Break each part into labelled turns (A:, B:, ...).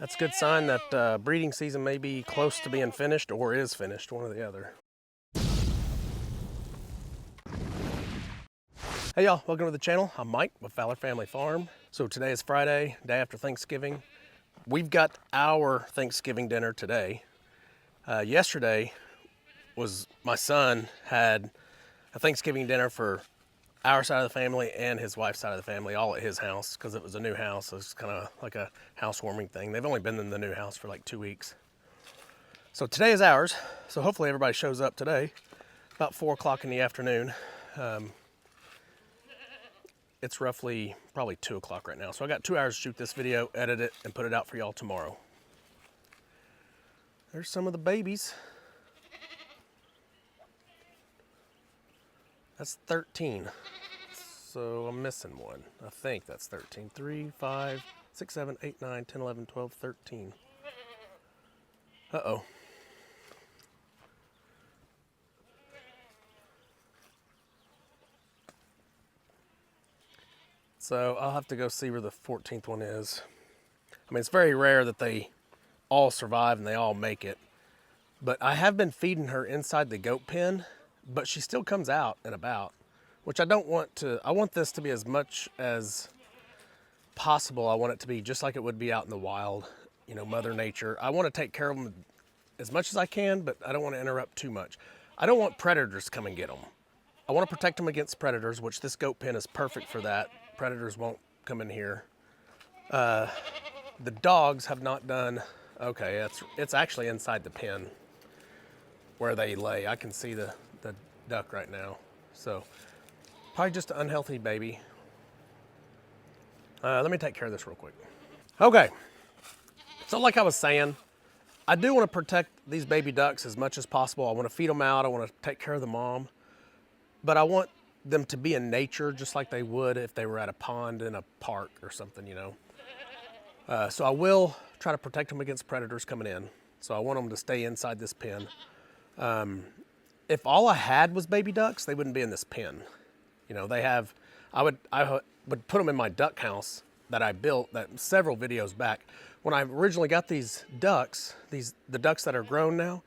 A: That's a good sign that breeding season may be close to being finished or is finished, one or the other. Hey y'all, welcome to the channel. I'm Mike with Fowler Family Farm. So today is Friday, day after Thanksgiving. We've got our Thanksgiving dinner today. Yesterday was my son had a Thanksgiving dinner for our side of the family and his wife's side of the family, all at his house, because it was a new house. So it's kind of like a housewarming thing. They've only been in the new house for like 2 weeks. So today is ours. So hopefully everybody shows up today, about 4 o'clock in the afternoon. It's roughly probably 2 o'clock right now. So I got 2 hours to shoot this video, edit it, and put it out for y'all tomorrow. There's some of the babies. That's 13. So I'm missing one. I think that's 13. 3, 5, 6, 7, 8, 9, 10, 11, 12, 13. Uh-oh. So I'll have to go see where the 14th one is. I mean, it's very rare that they all survive and they all make it. But I have been feeding her inside the goat pen, but she still comes out and about, which I don't want to. I want this to be as much as possible. I want it to be just like it would be out in the wild, you know, Mother Nature. I want to take care of them as much as I can, but I don't want to interrupt too much. I don't want predators to come and get them. I want to protect them against predators, which this goat pen is perfect for that. Predators won't come in here. The dogs have not done, okay, it's actually inside the pen where they lay. I can see the duck right now. So probably just an unhealthy baby. Let me take care of this real quick. Okay, so like I was saying, I do want to protect these baby ducks as much as possible. I want to feed them out. I want to take care of the mom, but I want them to be in nature just like they would if they were at a pond in a park or something, you know. So I will try to protect them against predators coming in. So I want them to stay inside this pen. If all I had was baby ducks, they wouldn't be in this pen. You know, I would put them in my duck house that I built that several videos back. When I originally got these ducks, the ducks that are grown now,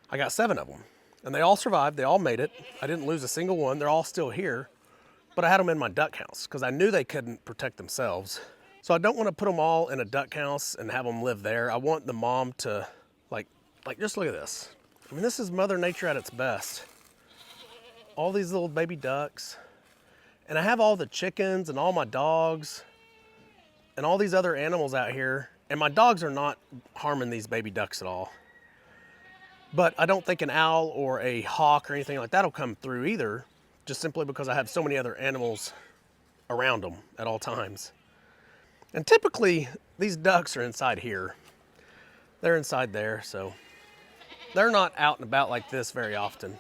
A: I got 7 of them. And they all survived, they all made it. I didn't lose a single one, they're all still here. But I had them in my duck house because I knew they couldn't protect themselves. So I don't want to put them all in a duck house and have them live there. I want the mom to, like just look at this. I mean, this is Mother Nature at its best. All these little baby ducks. And I have all the chickens and all my dogs and all these other animals out here. And my dogs are not harming these baby ducks at all. But I don't think an owl or a hawk or anything like that will come through either, just simply because I have so many other animals around them at all times. And typically, these ducks are inside here. They're inside there, so they're not out and about like this very often.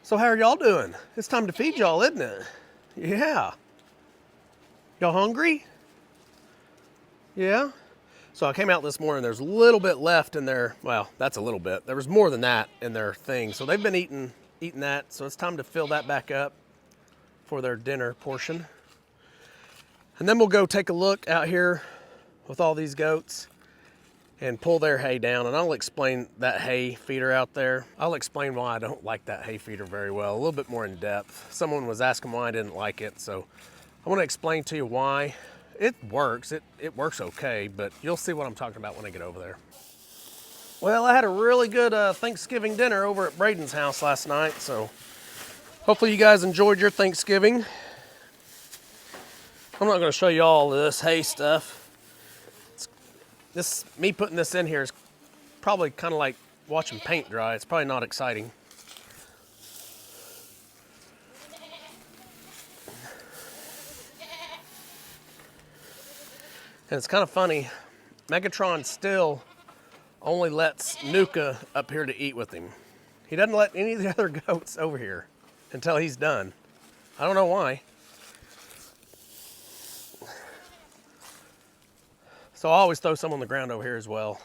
A: So how are y'all doing? It's time to feed y'all, isn't it? Yeah. Y'all hungry? Yeah? So I came out this morning, there's a little bit left in their, well, that's a little bit. There was more than that in their thing. So they've been eating that. So it's time to fill that back up for their dinner portion. And then we'll go take a look out here with all these goats and pull their hay down. And I'll explain that hay feeder out there. I'll explain why I don't like that hay feeder very well, a little bit more in depth. Someone was asking why I didn't like it. So I want to explain to you why. It works, it works okay, but you'll see what I'm talking about when I get over there. Well, I had a really good Thanksgiving dinner over at Braden's house last night, so hopefully you guys enjoyed your Thanksgiving. I'm not gonna show you all this hay stuff. Me putting this in here is probably kind of like watching paint dry. It's probably not exciting. And it's kind of funny, Megatron still only lets Nuka up here to eat with him. He doesn't let any of the other goats over here until he's done. I don't know why. So I always throw some on the ground over here as well.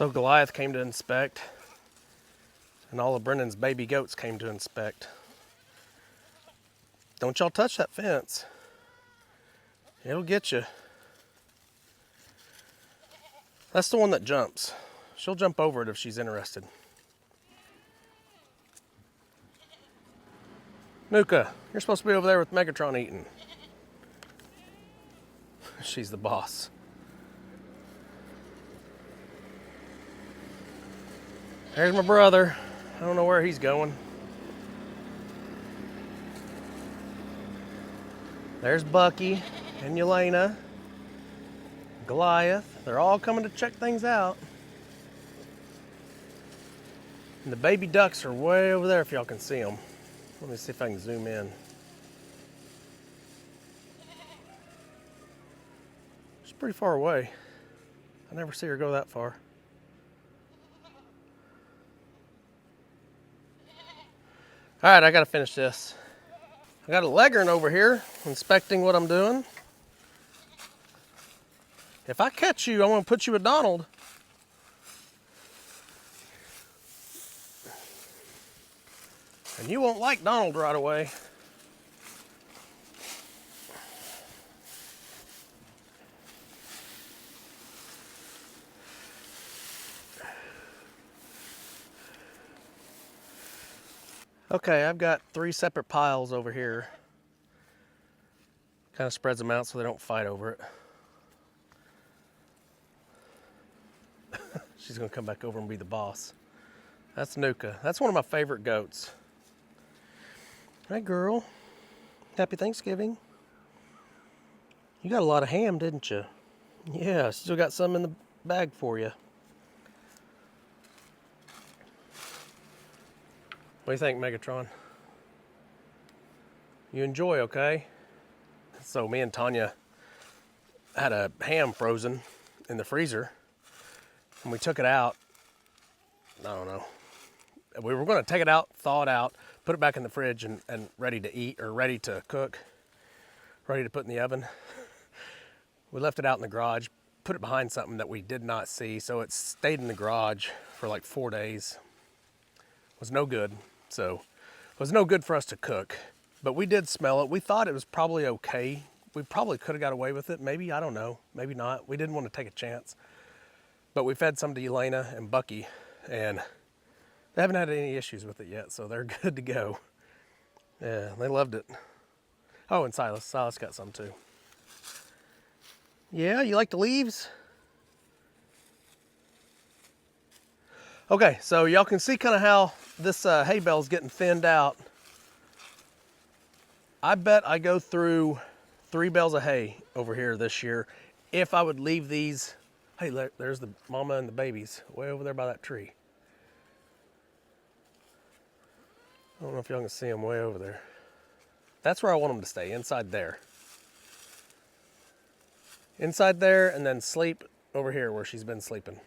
A: So Goliath came to inspect, and all of Brendan's baby goats came to inspect. Don't y'all touch that fence. It'll get you. That's the one that jumps. She'll jump over it if she's interested. Nuka, you're supposed to be over there with Megatron eating. She's the boss. There's my brother. I don't know where he's going. There's Bucky and Yelena, Goliath. They're all coming to check things out. And the baby ducks are way over there if y'all can see them. Let me see if I can zoom in. She's pretty far away. I never see her go that far. All right, I gotta finish this. I got a leghorn over here inspecting what I'm doing. If I catch you, I'm gonna put you with Donald. And you won't like Donald right away. Okay, I've got 3 separate piles over here. Kind of spreads them out so they don't fight over it. She's gonna come back over and be the boss. That's Nuka. That's one of my favorite goats. Hey girl, happy Thanksgiving. You got a lot of ham, didn't you? Yeah, still got some in the bag for you. What do you think, Megatron? You enjoy, okay? So me and Tanya had a ham frozen in the freezer, and we took it out. I don't know. We were going to take it out, thaw it out, put it back in the fridge, and ready to eat, or ready to cook, ready to put in the oven. We left it out in the garage, put it behind something that we did not see, so it stayed in the garage for like 4 days. It was no good. So it was no good for us to cook, but we did smell it. We thought it was probably okay. We probably could have got away with it. Maybe, I don't know, maybe not. We didn't want to take a chance, but we fed some to Yelena and Bucky, and they haven't had any issues with it yet. So they're good to go. Yeah, they loved it. Oh, and Silas got some too. Yeah, you like the leaves? Okay, so y'all can see kind of how this hay bale is getting thinned out. I bet I go through 3 bales of hay over here this year if I would leave these. Hey, there's the mama and the babies way over there by that tree. I don't know if y'all can see them way over there. That's where I want them to stay, inside there. Inside there, and then sleep over here where she's been sleeping.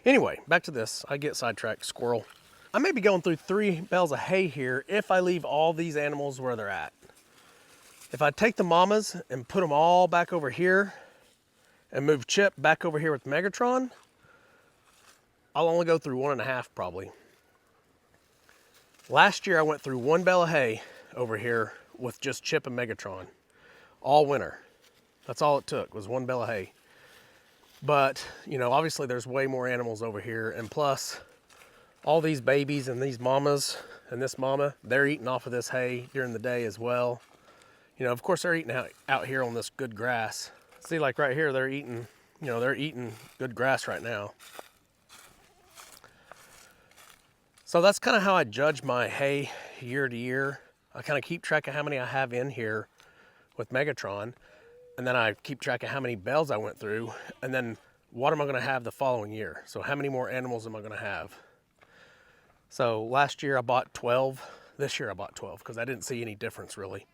A: Anyway, back to this. I get sidetracked, squirrel. I may be going through 3 bales of hay here if I leave all these animals where they're at. If I take the mamas and put them all back over here and move Chip back over here with Megatron, I'll only go through 1.5 probably. Last year I went through 1 bale of hay over here with just Chip and Megatron all winter. That's all it took, was 1 bale of hay. But, you know, obviously there's way more animals over here, and plus all these babies and these mamas and this mama, they're eating off of this hay during the day as well. You know, of course they're eating out here on this good grass. See, like right here, they're eating, you know, they're eating good grass right now. So that's kind of how I judge my hay year to year. I kind of keep track of how many I have in here with Megatron. And then I keep track of how many bales I went through, and then what am I gonna have the following year? So how many more animals am I gonna have? So last year I bought 12. This year I bought 12 because I didn't see any difference really.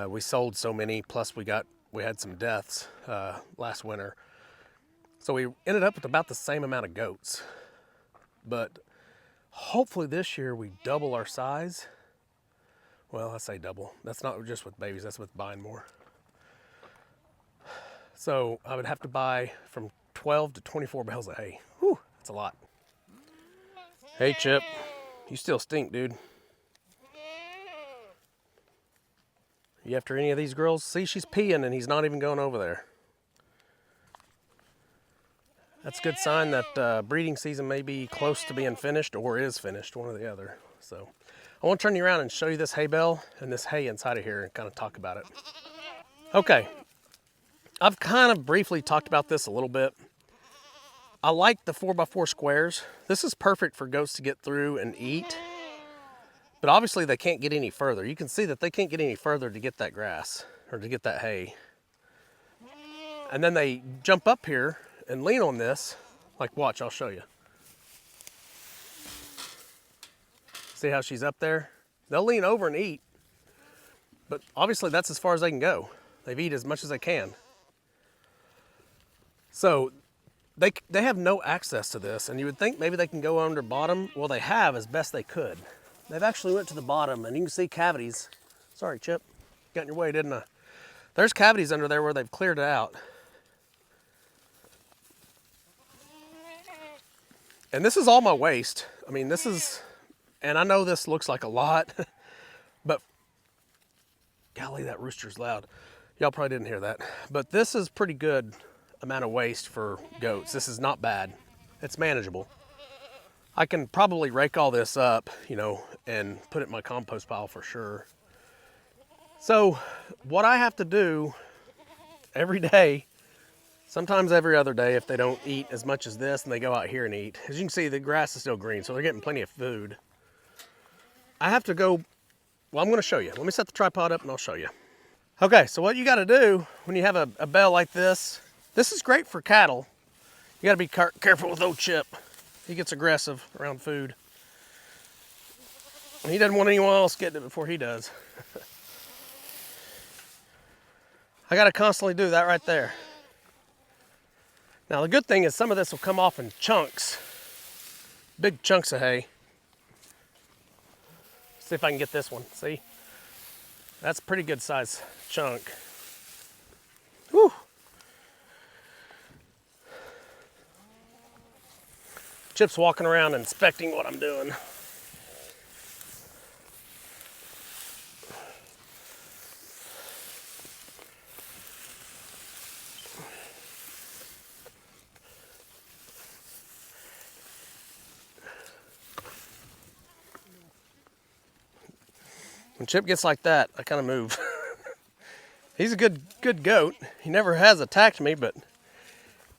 A: We sold so many, plus we had some deaths last winter. So we ended up with about the same amount of goats. But hopefully this year we double our size. Well, I say double. That's not just with babies, that's with buying more. So I would have to buy from 12 to 24 bales of hay. Whew, It's a lot. Hey, Chip. You still stink, dude. You after any of these girls? See, she's peeing and he's not even going over there. That's a good sign that breeding season may be close to being finished or is finished, one or the other. So I want to turn you around and show you this hay bale and this hay inside of here and kind of talk about it. Okay, I've kind of briefly talked about this a little bit. I like the 4x4 squares. This is perfect for goats to get through and eat, but obviously they can't get any further. You can see that they can't get any further to get that grass or to get that hay. And then they jump up here and lean on this. Like, watch, I'll show you. See how she's up there? They'll lean over and eat, but obviously that's as far as they can go. They eat as much as they can. So they have no access to this, and you would think maybe they can go under bottom. Well, they have as best they could. They've actually went to the bottom, and you can see cavities. Sorry, Chip, got in your way, didn't I? There's cavities under there where they've cleared it out. And this is all my waste. I mean, this is, and I know this looks like a lot, but golly, that rooster's loud. Y'all probably didn't hear that. But this is pretty good amount of waste for goats. This is not bad. It's manageable. I can probably rake all this up, you know, and put it in my compost pile for sure. So what I have to do every day, sometimes every other day if they don't eat as much as this and they go out here and eat. As you can see, the grass is still green, so they're getting plenty of food. I have to go, well, I'm gonna show you. Let me set the tripod up and I'll show you. Okay, so what you gotta do when you have a bale like this is great for cattle. You gotta be careful with old Chip. He gets aggressive around food. And he doesn't want anyone else getting it before he does. I gotta constantly do that right there. Now the good thing is some of this will come off in chunks. Big chunks of hay. See if I can get this one, see? That's a pretty good size chunk. Whew. Chip's walking around inspecting what I'm doing. When Chip gets like that, I kind of move. He's a good goat. He never has attacked me, but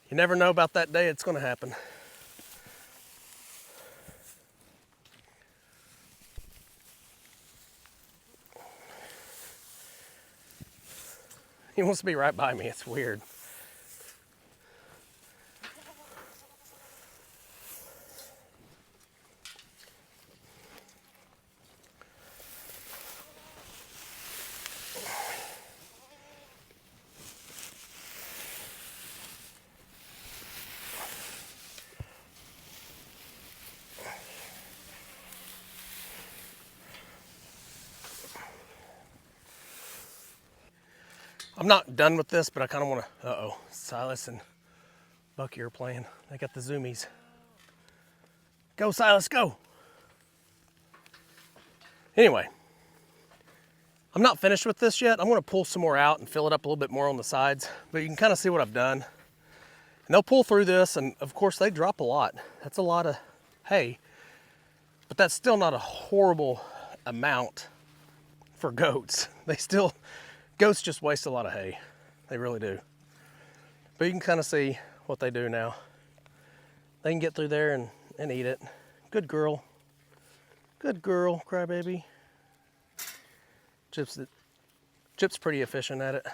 A: you never know about that day it's going to happen. He wants to be right by me. It's weird. I'm not done with this, but I kind of want to, uh-oh, Silas and Bucky are playing. They got the zoomies. Go, Silas, go. Anyway, I'm not finished with this yet. I'm going to pull some more out and fill it up a little bit more on the sides, but you can kind of see what I've done. And they'll pull through this, and of course they drop a lot. That's a lot of hay, but that's still not a horrible amount for goats. Goats just waste a lot of hay. They really do. But you can kind of see what they do now. They can get through there and eat it. Good girl. Good girl, crybaby. Chip's pretty efficient at it.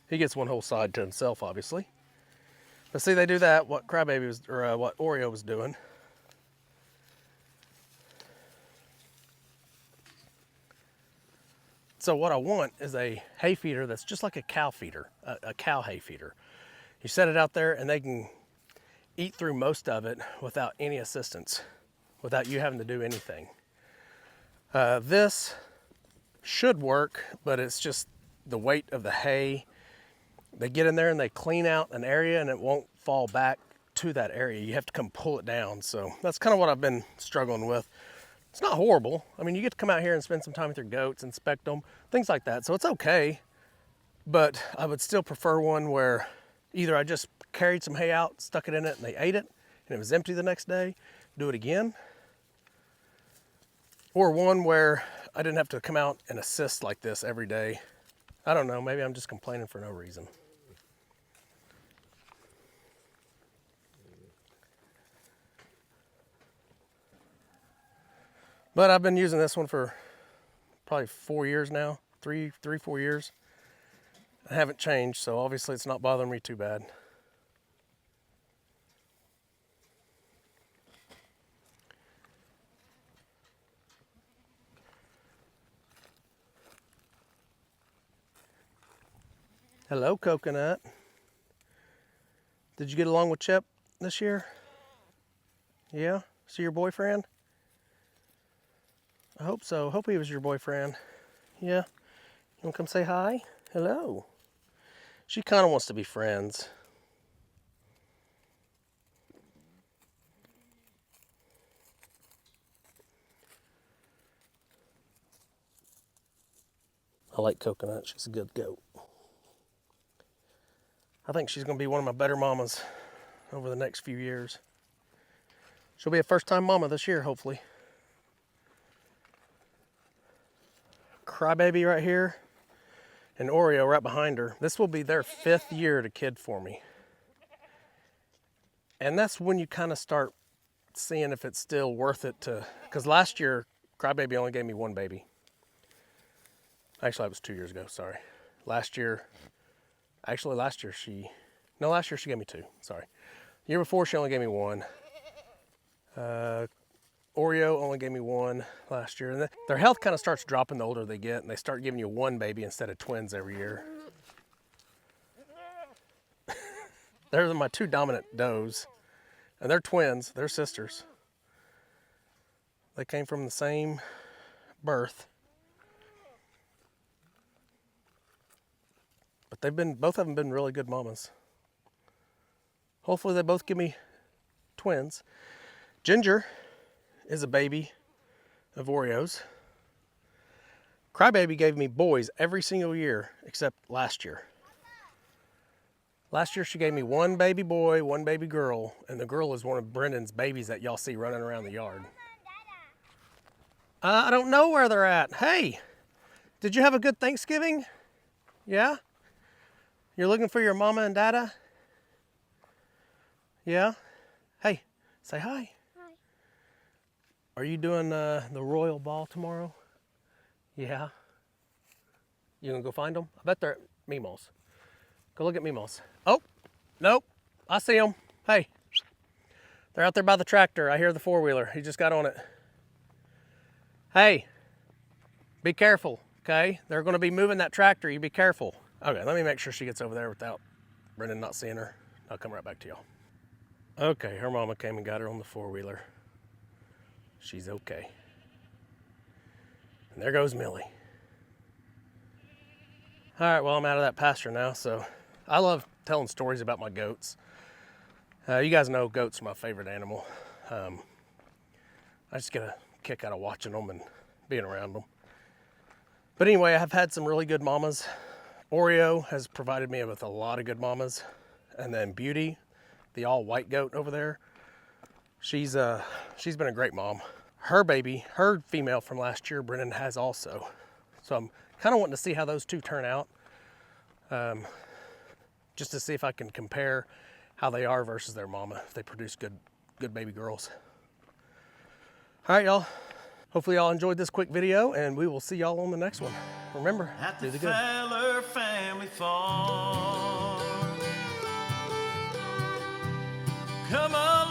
A: He gets one whole side to himself, obviously. But see, they do that, what crybaby was, or what Oreo was doing. So what I want is a hay feeder that's just like a cow feeder, a cow hay feeder. You set it out there and they can eat through most of it without any assistance, without you having to do anything. This should work, but it's just the weight of the hay. They get in there and they clean out an area and it won't fall back to that area. You have to come pull it down. So that's kind of what I've been struggling with. It's not horrible. I mean, you get to come out here and spend some time with your goats, inspect them, things like that. So it's okay, but I would still prefer one where either I just carried some hay out, stuck it in it, and they ate it, and it was empty the next day, do it again. Or one where I didn't have to come out and assist like this every day. I don't know, maybe I'm just complaining for no reason. But I've been using this one for probably 4 years now, 4 years. I haven't changed, so obviously it's not bothering me too bad. Hello, Coconut. Did you get along with Chip this year? Yeah? See your boyfriend? I hope so. Hope he was your boyfriend. Yeah? You want to come say hi? Hello. She kind of wants to be friends. I like Coconut. She's a good goat. I think she's going to be one of my better mamas over the next few years. She'll be a first-time mama this year, hopefully. Crybaby right here and Oreo right behind her. This will be their 5th year to kid for me. And that's when you kind of start seeing if it's still worth it to, because last year, Crybaby only gave me 1 baby. Actually, that was 2 years ago, sorry. Last year she gave me 2, sorry. The year before, she only gave me 1. Oreo only gave me 1 last year. And their health kind of starts dropping the older they get, and they start giving you 1 baby instead of twins every year. They're my 2 dominant does, and they're twins, they're sisters. They came from the same birth. But both of them been really good mamas. Hopefully they both give me twins. Ginger is a baby of Oreos. Crybaby gave me boys every single year except last year. Last year she gave me 1 baby boy, 1 baby girl, and the girl is one of Brendan's babies that y'all see running around the yard. I don't know where they're at. Hey, did you have a good Thanksgiving? Yeah? You're looking for your mama and dada? Yeah? Hey, say hi. Hi. Are you doing the Royal Ball tomorrow? Yeah? You gonna go find them? I bet they're at Meemaw's. Go look at Meemaw's. Oh, nope, I see them. Hey, they're out there by the tractor. I hear the 4-wheeler. He just got on it. Hey, be careful, okay? They're gonna be moving that tractor. You be careful. Okay, let me make sure she gets over there without Brendan not seeing her. I'll come right back to y'all. Okay, her mama came and got her on the 4-wheeler. She's okay. And there goes Millie. All right, well, I'm out of that pasture now, so I love telling stories about my goats. You guys know goats are my favorite animal. I just get a kick out of watching them and being around them. But anyway, I've had some really good mamas. Oreo has provided me with a lot of good mamas. And then Beauty, the all white goat over there, she's been a great mom. Her baby, her female from last year, Brendan has also. So I'm kind of wanting to see how those two turn out. Just to see if I can compare how they are versus their mama, if they produce good baby girls. All right, y'all. Hopefully y'all enjoyed this quick video, and we will see y'all on the next one. Remember, do the good. Fowler family farm. Come on.